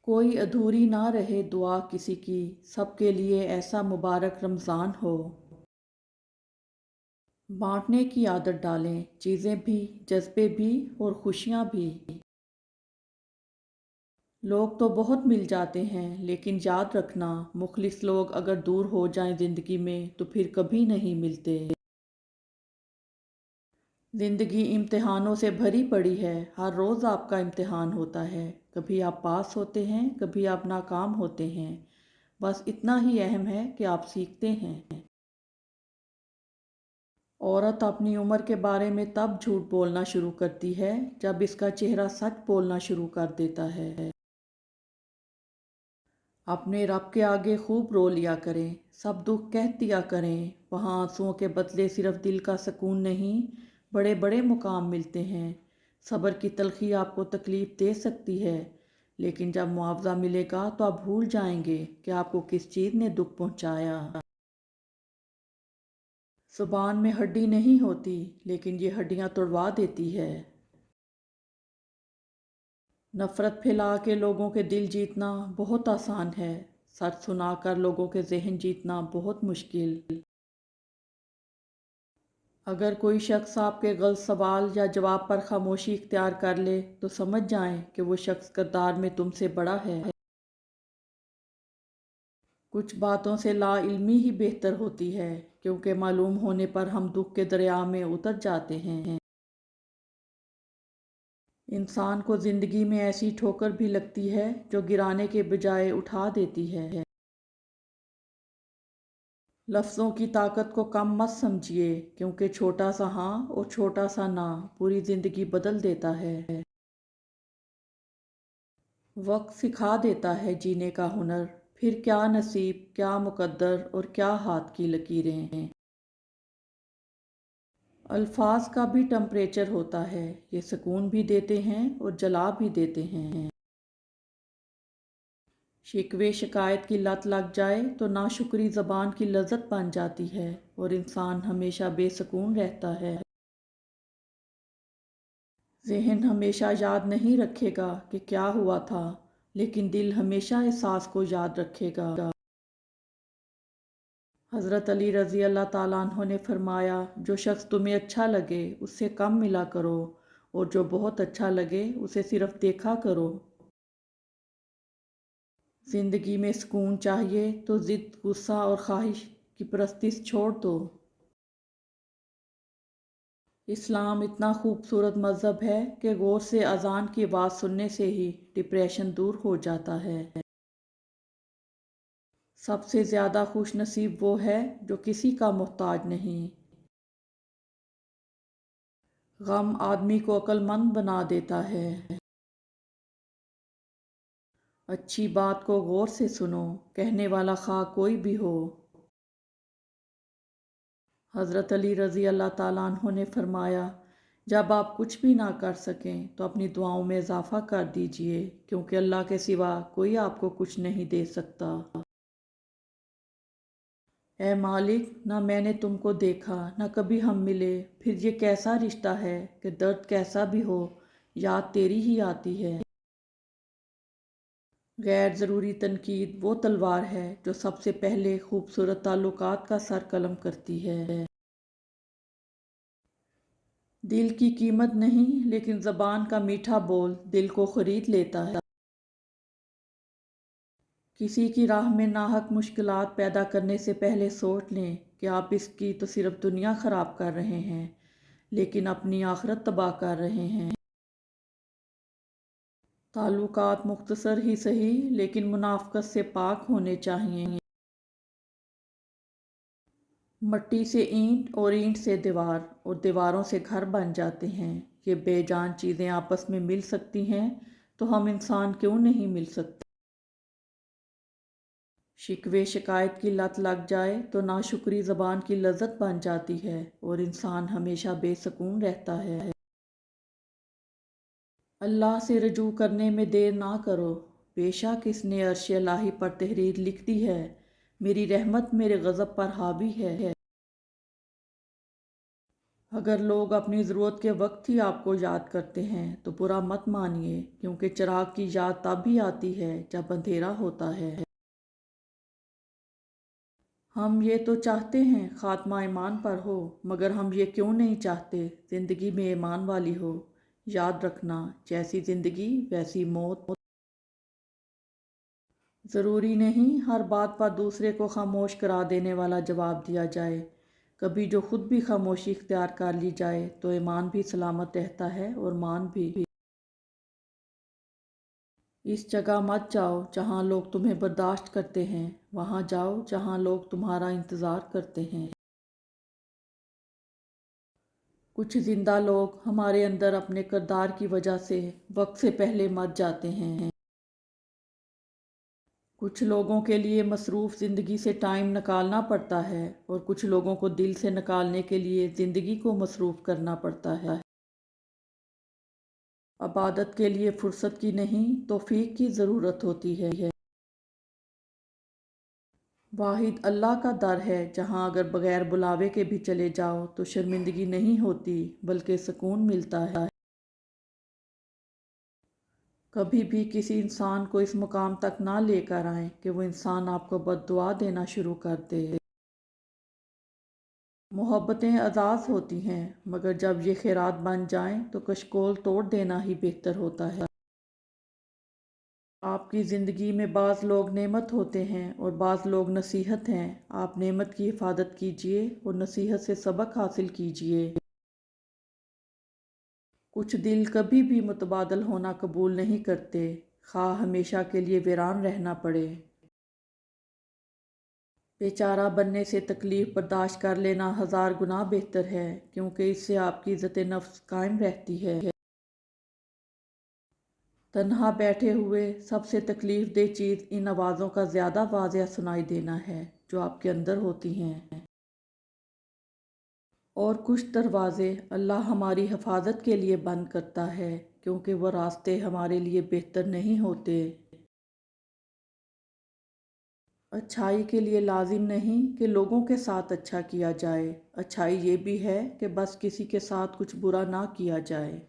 کوئی ادھوری نہ رہے دعا کسی کی، سب کے لیے ایسا مبارک رمضان ہو۔ بانٹنے کی عادت ڈالیں، چیزیں بھی، جذبے بھی اور خوشیاں بھی۔ لوگ تو بہت مل جاتے ہیں، لیکن یاد رکھنا مخلص لوگ اگر دور ہو جائیں زندگی میں تو پھر کبھی نہیں ملتے۔ زندگی امتحانوں سے بھری پڑی ہے، ہر روز آپ کا امتحان ہوتا ہے، کبھی آپ پاس ہوتے ہیں، کبھی آپ ناکام ہوتے ہیں، بس اتنا ہی اہم ہے کہ آپ سیکھتے ہیں۔ عورت اپنی عمر کے بارے میں تب جھوٹ بولنا شروع کرتی ہے جب اس کا چہرہ سچ بولنا شروع کر دیتا ہے۔ اپنے رب کے آگے خوب رو لیا کریں، سب دکھ کہہ دیا کریں، وہاں آنسوؤں کے بدلے صرف دل کا سکون نہیں، بڑے بڑے مقام ملتے ہیں۔ صبر کی تلخی آپ کو تکلیف دے سکتی ہے، لیکن جب معاوضہ ملے گا تو آپ بھول جائیں گے کہ آپ کو کس چیز نے دکھ پہنچایا۔ زبان میں ہڈی نہیں ہوتی، لیکن یہ ہڈیاں توڑوا دیتی ہے۔ نفرت پھیلا کے لوگوں کے دل جیتنا بہت آسان ہے، سچ سنا کر لوگوں کے ذہن جیتنا بہت مشکل۔ اگر کوئی شخص آپ کے غلط سوال یا جواب پر خاموشی اختیار کر لے تو سمجھ جائیں کہ وہ شخص کردار میں تم سے بڑا ہے۔ کچھ باتوں سے لا علمی ہی بہتر ہوتی ہے، کیونکہ معلوم ہونے پر ہم دکھ کے دریا میں اتر جاتے ہیں۔ انسان کو زندگی میں ایسی ٹھوکر بھی لگتی ہے جو گرانے کے بجائے اٹھا دیتی ہے۔ لفظوں کی طاقت کو کم مت سمجھیے، کیونکہ چھوٹا سا ہاں اور چھوٹا سا نہ پوری زندگی بدل دیتا ہے۔ وقت سکھا دیتا ہے جینے کا ہنر، پھر کیا نصیب، کیا مقدر اور کیا ہاتھ کی لکیریں ہیں۔ الفاظ کا بھی ٹمپریچر ہوتا ہے، یہ سکون بھی دیتے ہیں اور جلا بھی دیتے ہیں۔ شکوے شکایت کی لت لگ جائے تو ناشکری زبان کی لذت بن جاتی ہے اور انسان ہمیشہ بے سکون رہتا ہے۔ ذہن ہمیشہ یاد نہیں رکھے گا کہ کیا ہوا تھا، لیکن دل ہمیشہ احساس کو یاد رکھے گا۔ حضرت علی رضی اللہ تعالیٰ عنہ نے فرمایا، جو شخص تمہیں اچھا لگے اس سے کم ملا کرو، اور جو بہت اچھا لگے اسے صرف دیکھا کرو۔ زندگی میں سکون چاہیے تو ضد، غصہ اور خواہش کی پرستش چھوڑ دو۔ اسلام اتنا خوبصورت مذہب ہے کہ غور سے اذان کی آواز سننے سے ہی ڈپریشن دور ہو جاتا ہے۔ سب سے زیادہ خوش نصیب وہ ہے جو کسی کا محتاج نہیں۔ غم آدمی کو عقل مند بنا دیتا ہے۔ اچھی بات کو غور سے سنو، کہنے والا خواہ کوئی بھی ہو۔ حضرت علی رضی اللہ تعالیٰ عنہ نے فرمایا، جب آپ کچھ بھی نہ کر سکیں تو اپنی دعاؤں میں اضافہ کر دیجئے، کیونکہ اللہ کے سوا کوئی آپ کو کچھ نہیں دے سکتا۔ اے مالک، نہ میں نے تم کو دیکھا، نہ کبھی ہم ملے، پھر یہ کیسا رشتہ ہے کہ درد کیسا بھی ہو یاد تیری ہی آتی ہے۔ غیر ضروری تنقید وہ تلوار ہے جو سب سے پہلے خوبصورت تعلقات کا سر قلم کرتی ہے۔ دل کی قیمت نہیں، لیکن زبان کا میٹھا بول دل کو خرید لیتا ہے۔ کسی کی راہ میں ناحق مشکلات پیدا کرنے سے پہلے سوچ لیں کہ آپ اس کی تو صرف دنیا خراب کر رہے ہیں، لیکن اپنی آخرت تباہ کر رہے ہیں۔ تعلقات مختصر ہی صحیح، لیکن منافقت سے پاک ہونے چاہیے۔ مٹی سے اینٹ اور اینٹ سے دیوار اور دیواروں سے گھر بن جاتے ہیں۔ یہ بے جان چیزیں آپس میں مل سکتی ہیں تو ہم انسان کیوں نہیں مل سکتے؟ شکوے شکایت کی لت لگ جائے تو ناشکری زبان کی لذت بن جاتی ہے اور انسان ہمیشہ بے سکون رہتا ہے۔ اللہ سے رجوع کرنے میں دیر نہ کرو، بے شک اس نے عرش الہی پر تحریر لکھ دی ہے، میری رحمت میرے غضب پر حاوی ہے۔ اگر لوگ اپنی ضرورت کے وقت ہی آپ کو یاد کرتے ہیں تو برا مت مانیے، کیونکہ چراغ کی یاد تب بھی آتی ہے جب اندھیرا ہوتا ہے۔ ہم یہ تو چاہتے ہیں خاتمہ ایمان پر ہو، مگر ہم یہ کیوں نہیں چاہتے زندگی میں ایمان والی ہو۔ یاد رکھنا، جیسی زندگی ویسی موت۔ ضروری نہیں ہر بات پر دوسرے کو خاموش کرا دینے والا جواب دیا جائے۔ کبھی جو خود بھی خاموشی اختیار کر لی جائے تو ایمان بھی سلامت رہتا ہے اور مان بھی۔ اس جگہ مت جاؤ جہاں لوگ تمہیں برداشت کرتے ہیں، وہاں جاؤ جہاں لوگ تمہارا انتظار کرتے ہیں۔ کچھ زندہ لوگ ہمارے اندر اپنے کردار کی وجہ سے وقت سے پہلے مر جاتے ہیں۔ کچھ لوگوں کے لیے مصروف زندگی سے ٹائم نکالنا پڑتا ہے اور کچھ لوگوں کو دل سے نکالنے کے لیے زندگی کو مصروف کرنا پڑتا ہے۔ عبادت کے لیے فرصت کی نہیں توفیق کی ضرورت ہوتی ہے۔ واحد اللہ کا در ہے جہاں اگر بغیر بلاوے کے بھی چلے جاؤ تو شرمندگی نہیں ہوتی بلکہ سکون ملتا ہے۔ کبھی بھی کسی انسان کو اس مقام تک نہ لے کر آئیں کہ وہ انسان آپ کو بد دعا دینا شروع کر دے۔ محبتیں اعزاز ہوتی ہیں، مگر جب یہ خیرات بن جائیں تو کشکول توڑ دینا ہی بہتر ہوتا ہے۔ آپ کی زندگی میں بعض لوگ نعمت ہوتے ہیں اور بعض لوگ نصیحت ہیں۔ آپ نعمت کی حفاظت کیجئے اور نصیحت سے سبق حاصل کیجئے۔ کچھ دل کبھی بھی متبادل ہونا قبول نہیں کرتے، خواہ ہمیشہ کے لیے ویران رہنا پڑے۔ بیچارہ بننے سے تکلیف برداشت کر لینا ہزار گنا بہتر ہے، کیونکہ اس سے آپ کی عزت نفس قائم رہتی ہے۔ تنہا بیٹھے ہوئے سب سے تکلیف دہ چیز ان آوازوں کا زیادہ واضح سنائی دینا ہے جو آپ کے اندر ہوتی ہیں۔ اور کچھ دروازے اللہ ہماری حفاظت کے لیے بند کرتا ہے، کیونکہ وہ راستے ہمارے لیے بہتر نہیں ہوتے۔ اچھائی کے لیے لازم نہیں کہ لوگوں کے ساتھ اچھا کیا جائے، اچھائی یہ بھی ہے کہ بس کسی کے ساتھ کچھ برا نہ کیا جائے۔